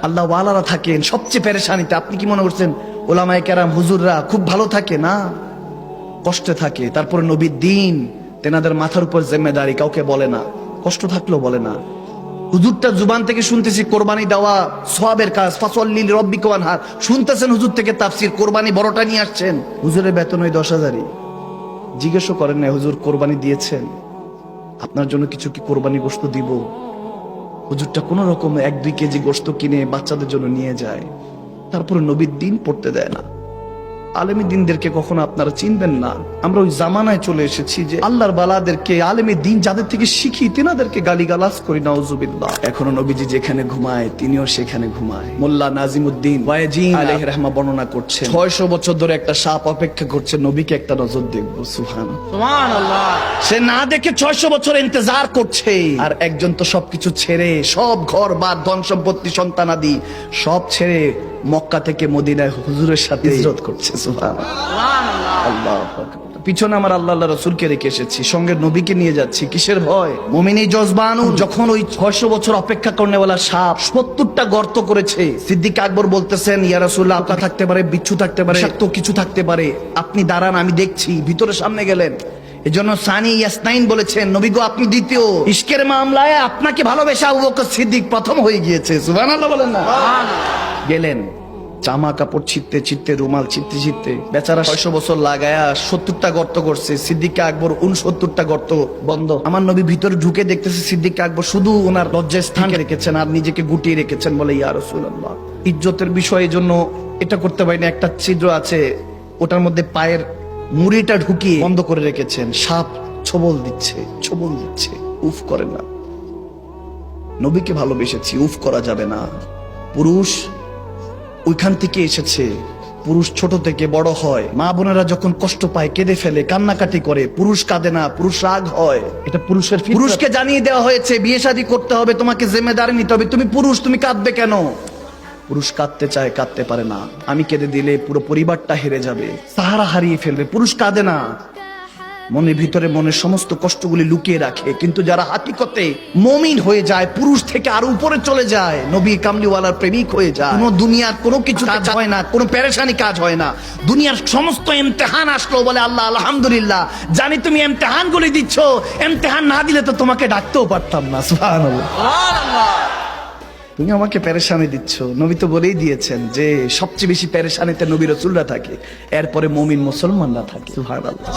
আল্লাহ ওয়ালারা থাকেন সবচেয়ে পেরেশানিতে। আপনি কি মনে করছেন ওলামায়ে কেরাম হুজুররা খুব ভালো থাকে? না, কষ্টে থাকে। তারপরে নবীর দিন তেনাদের মাথার উপর জিম্মেদারি, কাউকে বলে না, কষ্ট থাকলেও বলে না। হুজুরটা জুবান থেকে শুনতেছি কোরবানি দেওয়া সওয়াবের কাজ, ফাসল্লি লিরাব্বিকা ওয়ানহার। শুনতেছেন হুজুর থেকে তাফসীর, কোরবানি বড়টা নিয়ে আসছেন। হুজুরের বেতন ওই 10,000-ই। জিজ্ঞেসও করেন না হুজুর কোরবানি দিয়েছেন, আপনার জন্য কিছু কি কোরবানি গোশত দিব? হুজুরটা কোন রকম 1-2 কেজি গোশত কিনে বাচ্চাদের জন্য নিয়ে যায়। তারপরে নবীর দিন পড়তে দেয় না। আলেমী দিনদেরকে কখনো আপনারা চিনবেন না। আমরা ওই জামানায় চলে এসেছি যে আল্লাহর বালাদেরকে, আলেমী দিন যাদের থেকে শিখি তিনাদেরকে গালিগালাজ করি, নাউজুবিল্লাহ। এখনো নবীজি যেখানে ঘুমায় তিনিও সেখানে ঘুমায়। মোল্লা নাজিমুদ্দিন ওয়াইজিন আলাইহির রাহমা বর্ণনা করছেন 600 বছর ধরে একটা সাপ অপেক্ষা করছে নবীকে একটা নজর দেখবো। সুবহানাল্লাহ। সে না দেখে 600 বছর ইন্তজার করছে। আর একজন তো সবকিছু ছেড়ে, সব ঘর বাদ, ধন সম্পত্তি, সন্তানাদি সব ছেড়ে মক্কা থেকে মদিনায় হুজুরের সাথে হিজরত করছে। সুবহানাল্লাহ। আল্লাহু আকবার। পিছনে আমার আল্লাহ রাসূলকে রেখে এসেছি, সঙ্গে নবীকে নিয়ে যাচ্ছি। কিসের ভয়? মুমিনী জজবানু। যখন ওই 600 বছর অপেক্ষা করনেওয়ালা সাপ 70টা গর্ত করেছে, সিদ্দিক আকবর বলতেছেন ইয়া রাসূলুল্লাহ, আটা থাকতে পারে, বিচ্ছু থাকতে পারে, বিষাক্ত কিছু থাকতে পারে, আপনি দাঁড়ান আমি দেখছি। ভিতরে সামনে গেলেন। এজন্য সানি ইয়াসনাইন বলেছেন নবী গো আপনি দ্বিতীয়। ইশকের মামলায় আপনাকে ভালোবেসে আবু বকর সিদ্দিক প্রথম হয়ে গিয়েছে। সুবহানাল্লাহ বলেন না? গেলেন জামা কাপড় ছিটতে ছিটতে, রুমাল ছিটতে ছিটতে, বেচারা 600 বছর লাগায়া 70টা গর্ত করছে। সিদ্দিক আকবর 69টা গর্ত বন্ধ। আমার নবী ভিতরে ঢুকে দেখতেছে সিদ্দিক আকবর শুধু ওনার লজ্জার স্থান রেখেছেন আর নিজেকে গুটিয়ে রেখেছেন। বলে ইয়া রাসূলুল্লাহ, ইজ্জতের বিষয়ের জন্য এটা করতে পারিনি, একটা ছিদ্র আছে ওটার মধ্যে পায়ের মুড়িটা ঢুকিয়ে বন্ধ করে রেখেছেন। সাপ ছবল দিচ্ছে, ছবল দিচ্ছে, উফ করে না। নবীকে ভালোবেসেছি, উফ করা যাবে না। পুরুষ ওইখান থেকে এসেছে। পুরুষ ছোট থেকে বড় হয়, মা বোনেরা যখন কষ্ট পায় কেঁদে ফেলে, কান্নাকাটি করে। পুরুষ কাঁদে না, পুরুষ রাগ হয়। এটা পুরুষের ফিতরত। পুরুষকে জানিয়ে দেওয়া হয়েছে বিয়ে শাদী করতে হবে, তোমাকে জিম্মেদারি নিতে হবে। তুমি পুরুষ, তুমি কাঁদবে কেন? পুরুষ কাঁদতে চায়, কাঁদতে পারে না। আমি কেঁদে দিলে পুরো পরিবারটা হেরে যাবে, সাহারা হারিয়ে ফেলবে। পুরুষ কাঁদে না, মনের ভিতরে মনের সমস্ত কষ্টগুলি লুকিয়ে রাখে। কিন্তু যারা হাকিকতে মুমিন হয়ে যায়, পুরুষ থেকে আরো উপরে চলে যায়, নবী কামলিওয়ালার প্রেমিক হয়ে যায়, কোনো দুনিয়ার কোনো কিছু কাজ হয় না, কোনো পেরেশানি কাজ হয় না। দুনিয়ার সমস্ত ইমতিহান আসলো, বলে আল্লাহ আলহামদুলিল্লাহ, জানি তুমি ইমতিহান গুলি দিচ্ছ, ইমতিহান না দিলে তো তোমাকে ডাকতেও পারতাম না। সুবহানাল্লাহ। তুমি আমাকে পেরেশানি দিচ্ছ। নবী তো বলেই দিয়েছেন যে সবচেয়ে বেশি পেরেশানিতে নবী রাসূলরা থাকে, এরপরে মুমিন মুসলমানরা থাকে। সুবহানাল্লাহ।